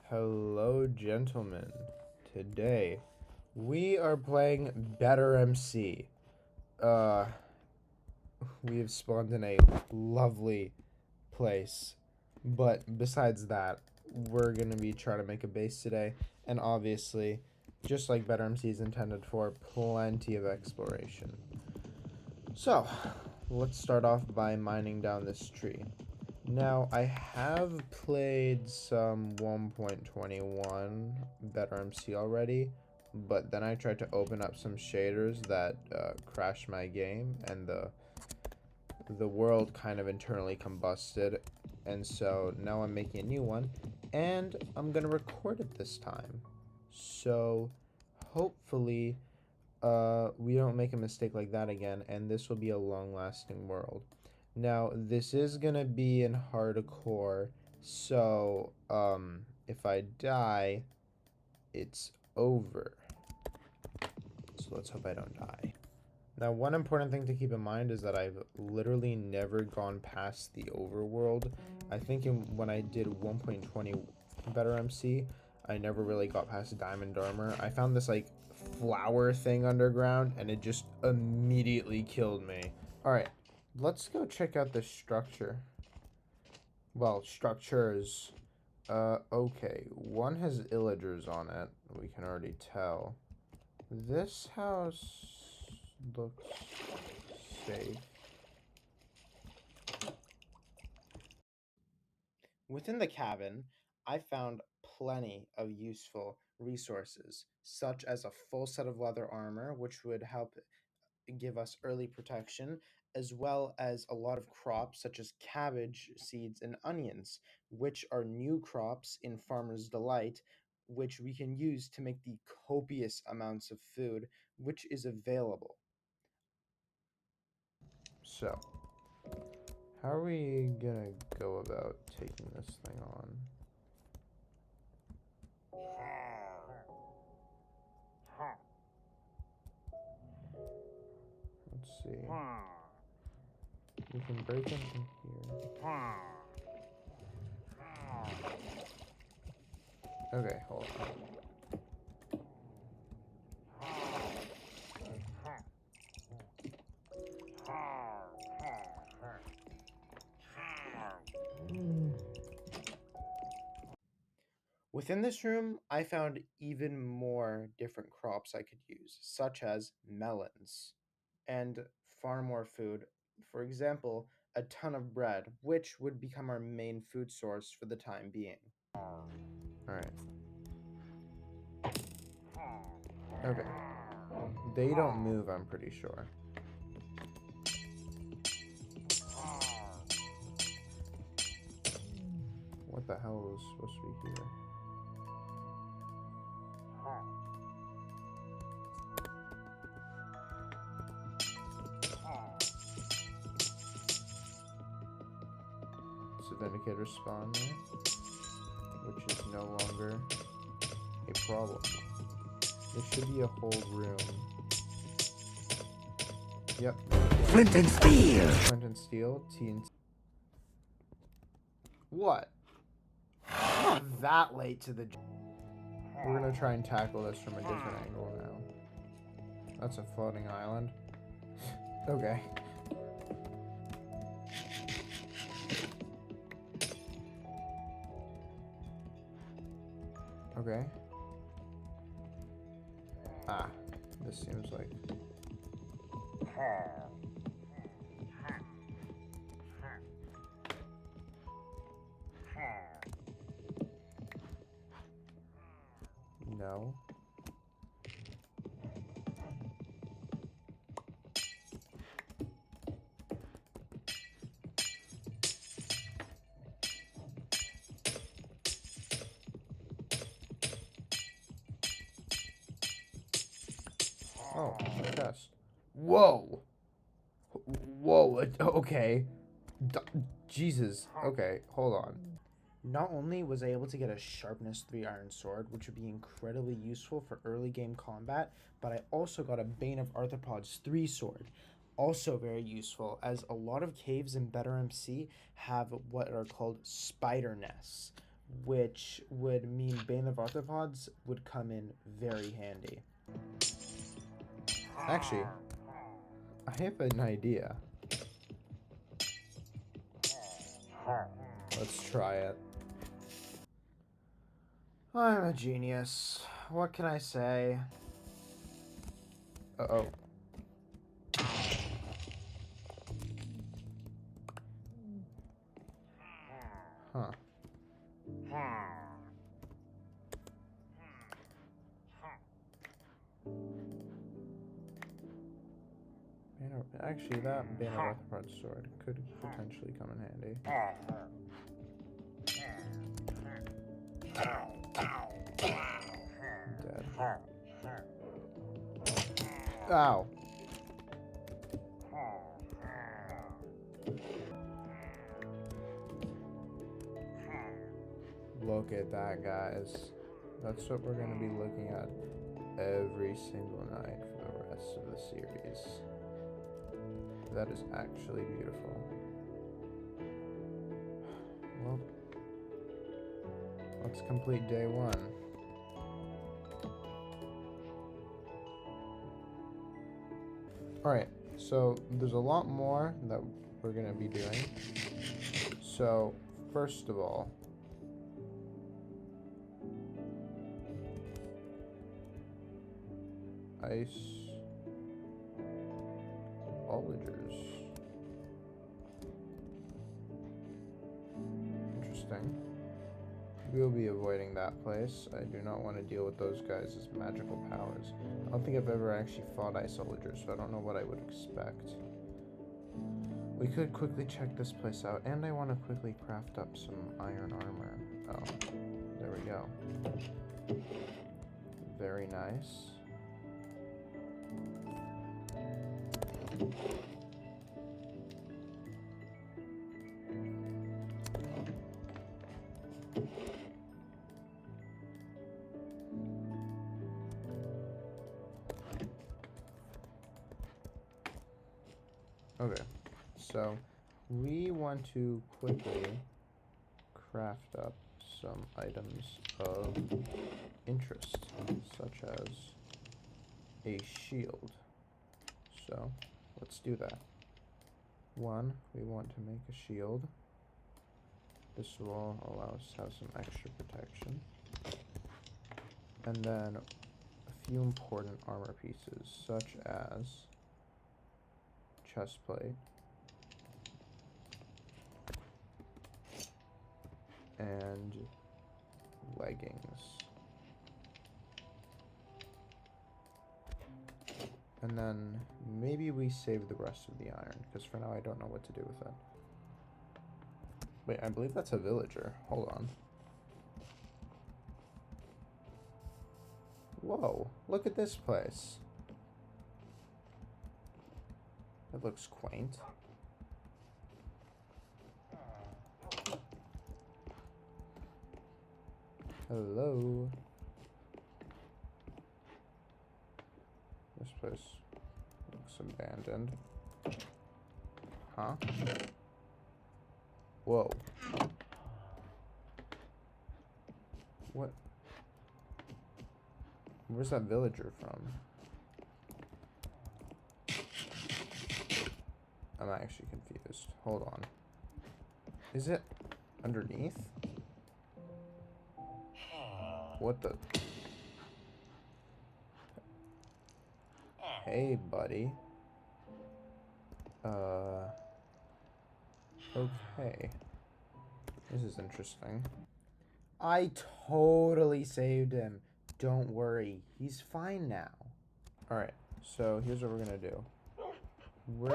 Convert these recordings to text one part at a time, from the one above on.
Hello, gentlemen. Today, we are playing Better MC. Uh, we have spawned in a lovely place. But besides that, we're going to be trying to make a base today. And obviously, just like Better MC is intended for, plenty of exploration. So, let's start off by mining down this tree. Now, I have played some 1.21 Better MC already, but then I tried to open up some shaders that crashed my game, and the world kind of internally combusted, and so now I'm making a new one, and I'm gonna record it this time. So, hopefully, we don't make a mistake like that again, and this will be a long-lasting world. Now, this is gonna be in hardcore, so, if I die, it's over. So let's hope I don't die. Now, one important thing to keep in mind is that I've literally never gone past the overworld. I think when I did 1.20 Better MC, I never really got past Diamond Armor. I found this, like, flower thing underground, and it just immediately killed me. Alright, let's go check out the structure. Well, structures. Okay. One has illagers on it. We can already tell. This house looks safe. Within the cabin, I found plenty of useful resources, such as a full set of leather armor, which would help give us early protection, as well as a lot of crops such as cabbage seeds and onions, which are new crops in Farmer's Delight, which we can use to make the copious amounts of food which is available. So, how are we gonna go about taking this thing on? Let's see. We can break into here. Okay, hold on. Within this room, I found even more different crops I could use, such as melons, and far more food. For example, a ton of bread, which would become our main food source for the time being. Alright. Okay. They don't move, I'm pretty sure. What the hell was supposed to be here? It's a Vindicator spawn there, which is no longer a problem. There should be a whole room. Yep. Flint and steel! Flint and steel, TNT. What? Not that late to the... We're gonna try and tackle this from a different angle now. That's a floating island. Okay. Okay. Ah, this seems like... No. Oh, a chest. Whoa! Whoa, okay. Jesus. Okay, hold on. Not only was I able to get a Sharpness 3 Iron Sword, which would be incredibly useful for early game combat, but I also got a Bane of Arthropods 3 Sword. Also very useful, as a lot of caves in Better MC have what are called spider nests, which would mean Bane of Arthropods would come in very handy. Actually, I have an idea. Let's try it. I'm a genius. What can I say? Uh-oh. Huh. Actually, that Bane of Arthropod sword could potentially come in handy. Dead. Ow. Look at that, guys. That's what we're going to be looking at every single night for the rest of the series. That is actually beautiful. Well, let's complete day 1. Alright, so there's a lot more that we're going to be doing. So, first of all, ice olagers. Interesting. We'll be avoiding that place. I do not want to deal with those guys' magical powers. I don't think I've ever actually fought ice olagers, so I don't know what I would expect. We could quickly check this place out, and I want to quickly craft up some iron armor. Oh, there we go. Very nice. Okay, so we want to quickly craft up some items of interest, such as a shield. So let's do that. One, we want to make a shield. This will allow us to have some extra protection. And then a few important armor pieces, such as chest plate and leggings. And then maybe we save the rest of the iron, because for now I don't know what to do with it. Wait, I believe that's a villager. Hold on. Whoa, look at this place. It looks quaint. Hello. This place looks abandoned. Huh? Whoa. What? Where's that villager from? I'm actually confused. Hold on. Is it underneath? What the? Hey, buddy. Okay. This is interesting. I totally saved him. Don't worry. He's fine now. Alright, so here's what we're gonna do. We're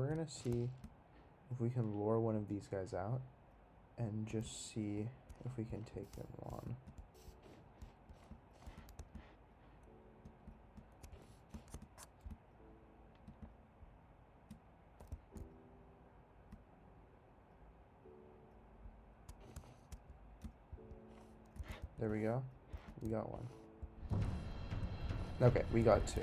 gonna see if we can lure one of these guys out and just see if we can take them on. There we go. We got one. Okay, we got two.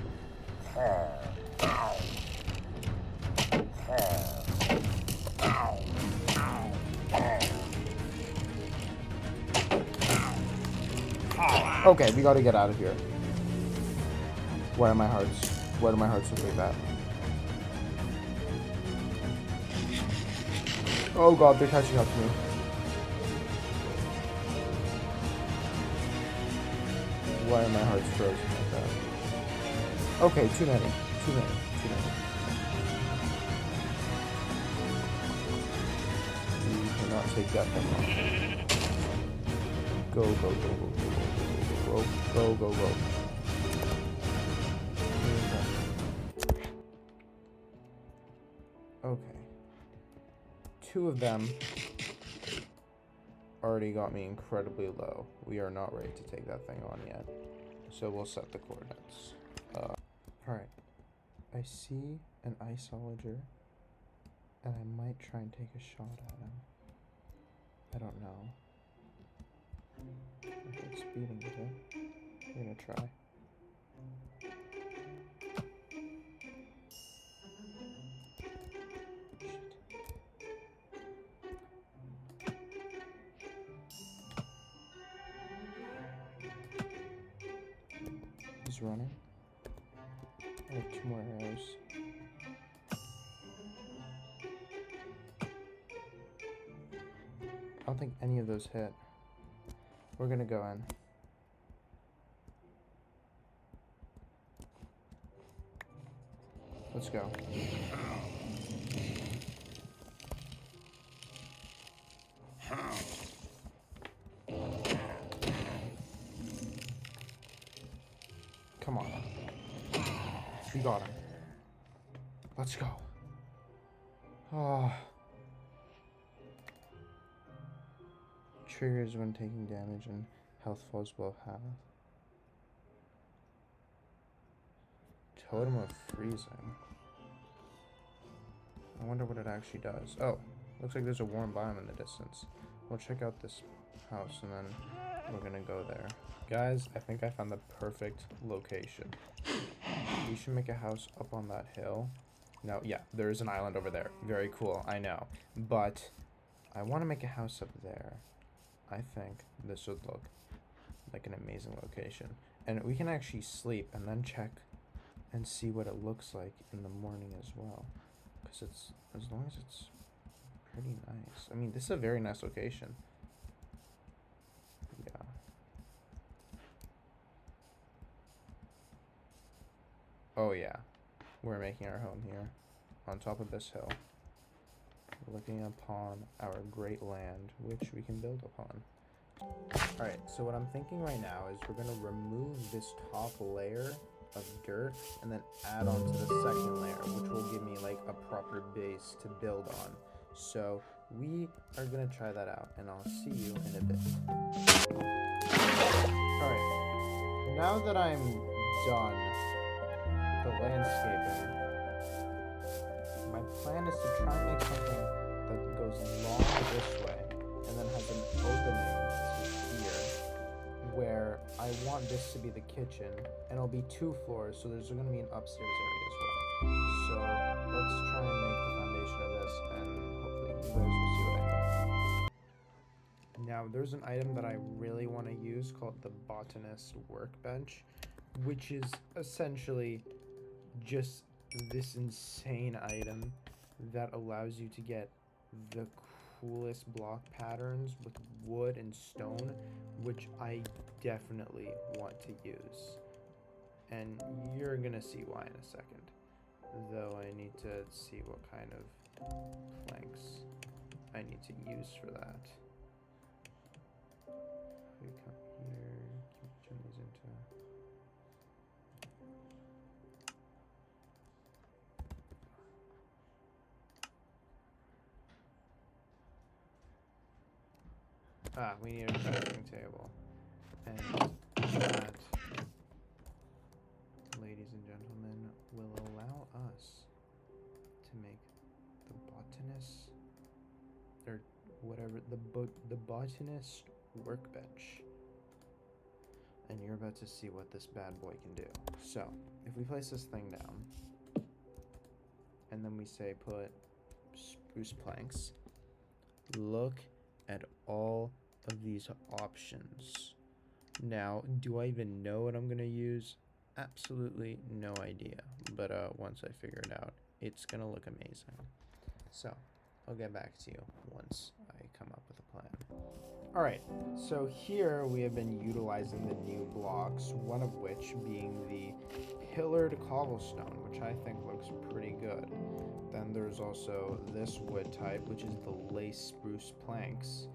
Okay, we gotta get out of here. Where are my hearts? Where do my hearts look like that? Oh god, they're catching up to me. Why are my hearts frozen like that? Okay, too many. Too many. Too many. We cannot take that thing off. Go, go, go, go, go, go, go, go, go, go. Okay. Two of them already got me incredibly low. We are not ready to take that thing on yet. So we'll set the coordinates. Alright. I see an iceologer, and I might try and take a shot at him. I don't know. Okay, it's speeding with it. We're gonna try. He's running. I have 2 more arrows. I don't think any of those hit. We're gonna go in. Let's go. Come on. We got him. Let's go. Oh. Triggers when taking damage and health falls below half. Totem of freezing. I wonder what it actually does. Oh, looks like there's a warm biome in the distance. We'll check out this house and then we're gonna go there. Guys, I think I found the perfect location. We should make a house up on that hill. No, yeah, there's an island over there. Very cool, I know. But I want to make a house up there. I think this would look like an amazing location. And we can actually sleep and then check and see what it looks like in the morning as well. Because it's, as long as it's pretty nice. I mean, this is a very nice location. Yeah. Oh yeah. We're making our home here. On top of this hill. Looking upon our great land, which we can build upon. Alright, so what I'm thinking right now is we're going to remove this top layer of dirt and then add on to the second layer, which will give me like a proper base to build on. So we are going to try that out and I'll see you in a bit. Alright, now that I'm done the landscaping, my plan is to try and make something that goes long this way and then has an opening to here where I want this to be the kitchen and it'll be 2 floors, so there's going to be an upstairs area as well. So let's try and make the foundation of this and hopefully you guys will see what I mean. Now there's an item that I really want to use called the Botanist Workbench, which is essentially just this insane item that allows you to get the coolest block patterns with wood and stone, which I definitely want to use. And you're gonna see why in a second. Though I need to see what kind of planks I need to use for that. We come here, can we turn these into... Ah, we need a crafting table. And that, ladies and gentlemen, will allow us to make the botanist, or whatever, the botanist workbench. And you're about to see what this bad boy can do. So, if we place this thing down, and then we say put spruce planks, Look at all of these options. Now, do I even know what I'm going to use? Absolutely no idea. But once I figure it out, it's going to look amazing. So, I'll get back to you once I come up with a plan. Alright, so here we have been utilizing the new blocks, one of which being the pillared cobblestone, which I think looks pretty good. Then there's also this wood type, which is the lace spruce planks.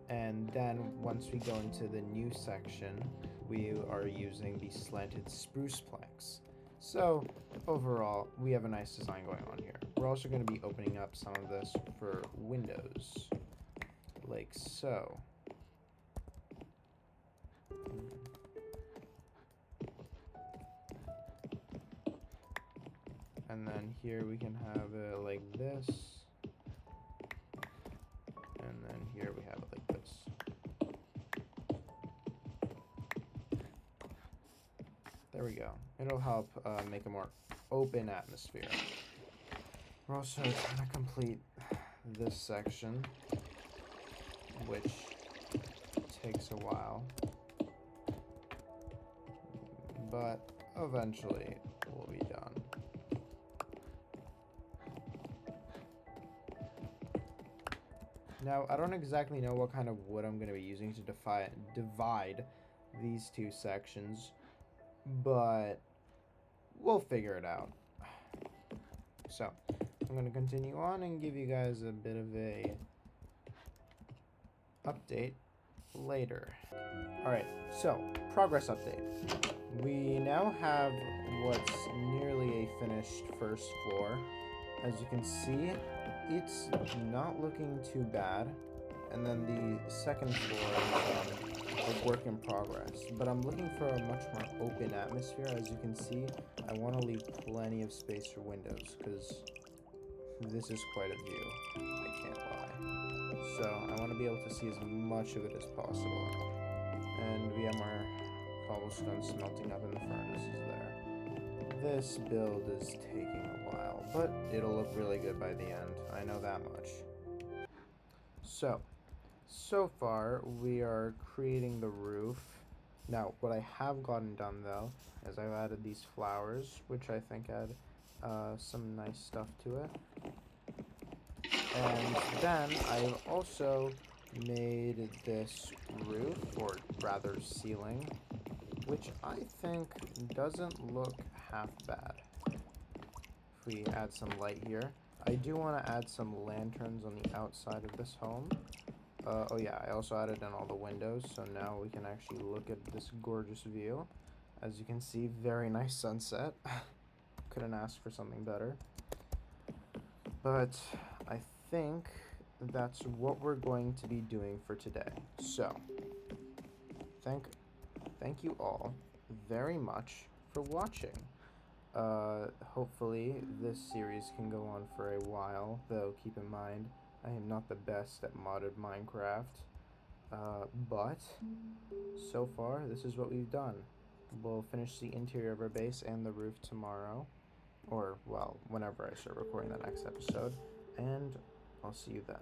And then once we go into the new section, we are using the slanted spruce planks. So overall, we have a nice design going on here. We're also going to be opening up some of this for windows, like so. And then here we can have it like this. And then here we have it like this. There we go. It'll help make a more open atmosphere. We're also trying to complete this section, which takes a while. But eventually we'll be done. Now, I don't exactly know what kind of wood I'm going to be using to divide these two sections, but we'll figure it out. So, I'm going to continue on and give you guys a bit of a update later. Alright, so, progress update. We now have what's nearly a finished first floor. As you can see, it's not looking too bad. And then the second floor is a work in progress. But I'm looking for a much more open atmosphere. As you can see, I want to leave plenty of space for windows, because this is quite a view. I can't lie. So I want to be able to see as much of it as possible. And we have our cobblestone smelting up in the furnaces there. This build is taking a while, but it'll look really good by the end. I know that much. So far we are creating the roof. Now, what I have gotten done though is I've added these flowers, which I think add some nice stuff to it. And then I've also made this roof, or rather ceiling, which I think doesn't look half bad. If we add some light here. I do want to add some lanterns on the outside of this home. Oh yeah, I also added in all the windows, so now we can actually look at this gorgeous view. As you can see, very nice sunset. Couldn't ask for something better. But I think that's what we're going to be doing for today. So, thank you all very much for watching. Hopefully this series can go on for a while, though keep in mind, I am not the best at modded Minecraft. But so far, this is what we've done. We'll finish the interior of our base and the roof tomorrow. Or, well, whenever I start recording the next episode. And I'll see you then.